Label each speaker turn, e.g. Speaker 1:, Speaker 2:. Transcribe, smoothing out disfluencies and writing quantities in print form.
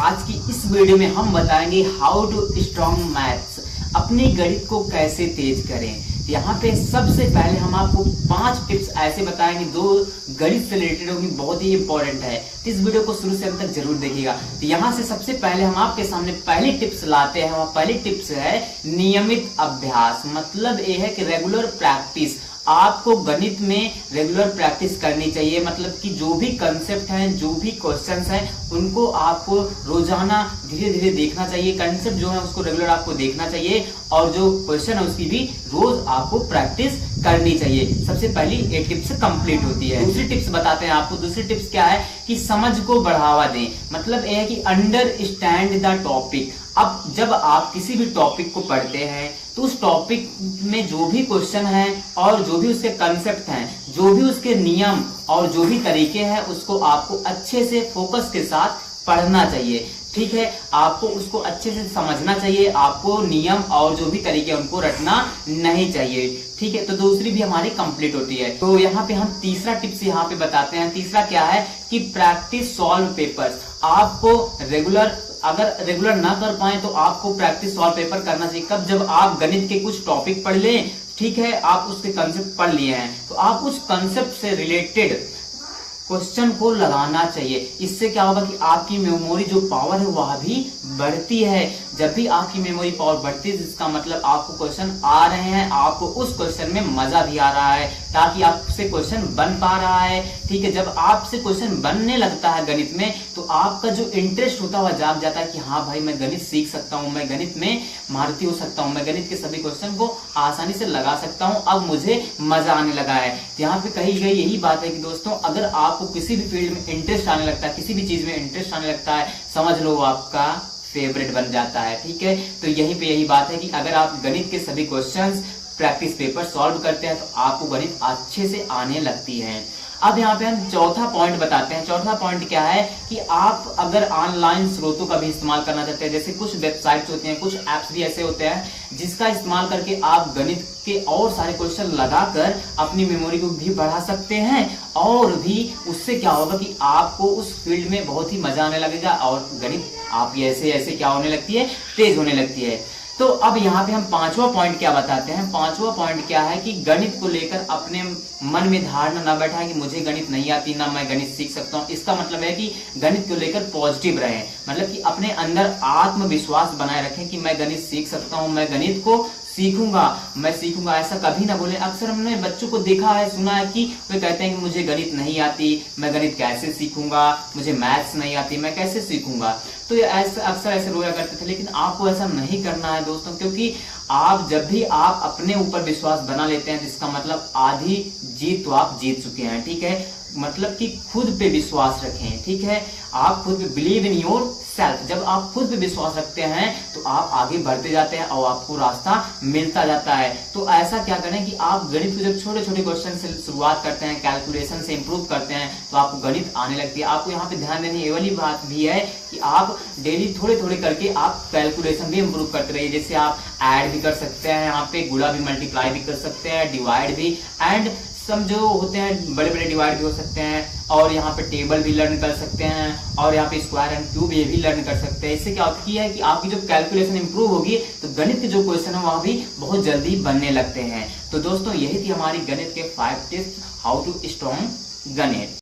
Speaker 1: आज की इस वीडियो में हम बताएंगे हाउ टू स्ट्रॉन्ग मैथ्स, अपने गणित को कैसे तेज करें। यहाँ पे सबसे पहले हम आपको 5 टिप्स ऐसे बताएंगे जो गणित से रिलेटेड होगी, बहुत ही इंपॉर्टेंट है। तो इस वीडियो को शुरू से अंत तक जरूर देखिएगा। तो यहाँ से सबसे पहले हम आपके सामने पहली टिप्स लाते हैं। वह पहली टिप्स है नियमित अभ्यास। मतलब ये है कि रेगुलर प्रैक्टिस। आपको गणित में रेगुलर प्रैक्टिस करनी चाहिए। मतलब कि जो भी कंसेप्ट हैं, जो भी क्वेश्चंस हैं, उनको आपको रोजाना धीरे धीरे देखना चाहिए। कंसेप्ट जो है उसको रेगुलर आपको देखना चाहिए और जो क्वेश्चन है उसकी भी रोज आपको प्रैक्टिस करनी चाहिए। सबसे पहली ये टिप्स कंप्लीट होती है। दूसरी टिप्स बताते हैं आपको। दूसरी टिप्स क्या है कि समझ को बढ़ावा दें। मतलब यह है कि अंडरस्टैंड द टॉपिक। अब जब आप किसी भी टॉपिक को पढ़ते हैं तो उस टॉपिक में जो भी क्वेश्चन है और जो भी उसके कंसेप्ट हैं, जो भी उसके नियम और जो भी तरीके हैं, उसको आपको अच्छे से फोकस के साथ पढ़ना चाहिए। ठीक है, आपको उसको अच्छे से समझना चाहिए। आपको नियम और जो भी तरीके हैं उनको रटना नहीं चाहिए। ठीक है, तो दूसरी भी हमारी कंप्लीट होती है। तो यहाँ पे हम तीसरा टिप्स यहाँ पे बताते हैं। तीसरा क्या है कि प्रैक्टिस सॉल्व पेपर्स। आपको अगर रेगुलर ना कर पाए तो आपको प्रैक्टिस सॉल्व पेपर करना चाहिए। कब? जब आप गणित के कुछ टॉपिक पढ़ लें, ठीक है, आप उसके कंसेप्ट पढ़ लिए हैं तो आप उस कंसेप्ट से रिलेटेड क्वेश्चन को लगाना चाहिए। इससे क्या होगा कि आपकी मेमोरी जो पावर है वह भी बढ़ती है। जब भी आपकी मेमोरी पावर बढ़ती है इसका मतलब आपको क्वेश्चन आ रहे हैं, आपको उस क्वेश्चन में मजा भी आ रहा है, ताकि आपसे क्वेश्चन बन पा रहा है। ठीक है, जब आपसे क्वेश्चन बनने लगता है गणित में तो आपका जो इंटरेस्ट होता है वह जाग जाता है कि हाँ भाई, मैं गणित सीख सकता हूँ, मैं गणित में महारथी हो सकता हूँ, मैं गणित के सभी क्वेश्चन को आसानी से लगा सकता हूँ। अब मुझे मजा आने लगा है। यहाँ पे कही गई यही बात है कि दोस्तों, अगर आपको किसी भी फील्ड में इंटरेस्ट आने लगता है, किसी भी चीज में इंटरेस्ट आने लगता है, समझ लो आपका फेवरेट बन जाता है। ठीक है, तो यहीं पे यही बात है कि अगर आप गणित के सभी क्वेश्चंस प्रैक्टिस पेपर सॉल्व करते हैं तो आपको गणित अच्छे से आने लगती है। अब यहाँ पे हम चौथा पॉइंट बताते हैं। चौथा पॉइंट क्या है कि आप अगर ऑनलाइन स्रोतों का भी इस्तेमाल करना चाहते हैं, जैसे कुछ वेबसाइट्स होती हैं, कुछ एप्स भी ऐसे होते हैं जिसका इस्तेमाल करके आप गणित के और सारे क्वेश्चन लगाकर अपनी मेमोरी को भी बढ़ा सकते हैं, और भी उससे क्या होगा कि आपको उस फील्ड में बहुत ही मजा आने लगेगा और गणित आप ऐसे ऐसे क्या होने लगती है, तेज होने लगती है। तो अब यहाँ पे हम पांचवा पॉइंट क्या बताते हैं। पांचवा पॉइंट क्या है कि गणित को लेकर अपने मन में धारणा ना बैठाएं कि मुझे गणित नहीं आती, ना मैं गणित सीख सकता हूँ। इसका मतलब है कि गणित को लेकर पॉजिटिव रहें। मतलब कि अपने अंदर आत्मविश्वास बनाए रखें कि मैं गणित सीख सकता हूँ, मैं गणित को सीखूंगा, मैं सीखूंगा। ऐसा कभी ना बोले। अक्सर हमने बच्चों को देखा है, सुना है कि वे कहते हैं कि मुझे गणित नहीं आती, मैं गणित कैसे सीखूंगा, मुझे मैथ्स नहीं आती, मैं कैसे सीखूंगा। तो ये अक्सर ऐसे रोया करते थे। लेकिन आपको ऐसा नहीं करना है दोस्तों, क्योंकि आप जब भी आप अपने ऊपर विश्वास बना लेते हैं तो इसका मतलब आधी जीत तो आप जीत चुके हैं। ठीक है, मतलब कि खुद पे विश्वास रखें। ठीक है, आप खुद पे बिलीव इन योर सेल्फ। जब आप खुद पे विश्वास रखते हैं तो आप आगे बढ़ते जाते हैं और आपको रास्ता मिलता जाता है। तो ऐसा क्या करें कि आप गणित को जब छोटे छोटे क्वेश्चन से शुरुआत करते हैं, कैलकुलेशन से इंप्रूव करते हैं, तो आपको गणित आने लगती है। आपको यहाँ पे ध्यान देने ये वाली बात भी है कि आप डेली थोड़े थोड़े करके आप कैलकुलेशन भी इंप्रूव करते रहिए। जैसे आप ऐड भी कर सकते हैं, यहाँ पे गुणा भी, मल्टीप्लाई भी कर सकते हैं, डिवाइड भी, एंड सम जो होते हैं बड़े बड़े डिवाइड भी हो सकते हैं, और यहाँ पे टेबल भी लर्न कर सकते हैं, और यहाँ पे स्क्वायर एंड क्यूब ये भी लर्न कर सकते हैं। इससे क्या होती है कि आपकी जो कैलकुलेशन इंप्रूव होगी तो गणित के जो क्वेश्चन है वह भी बहुत जल्दी बनने लगते हैं। तो दोस्तों, यही थी हमारी गणित के 5 टिप्स हाउ टू स्ट्रॉन्ग गणित।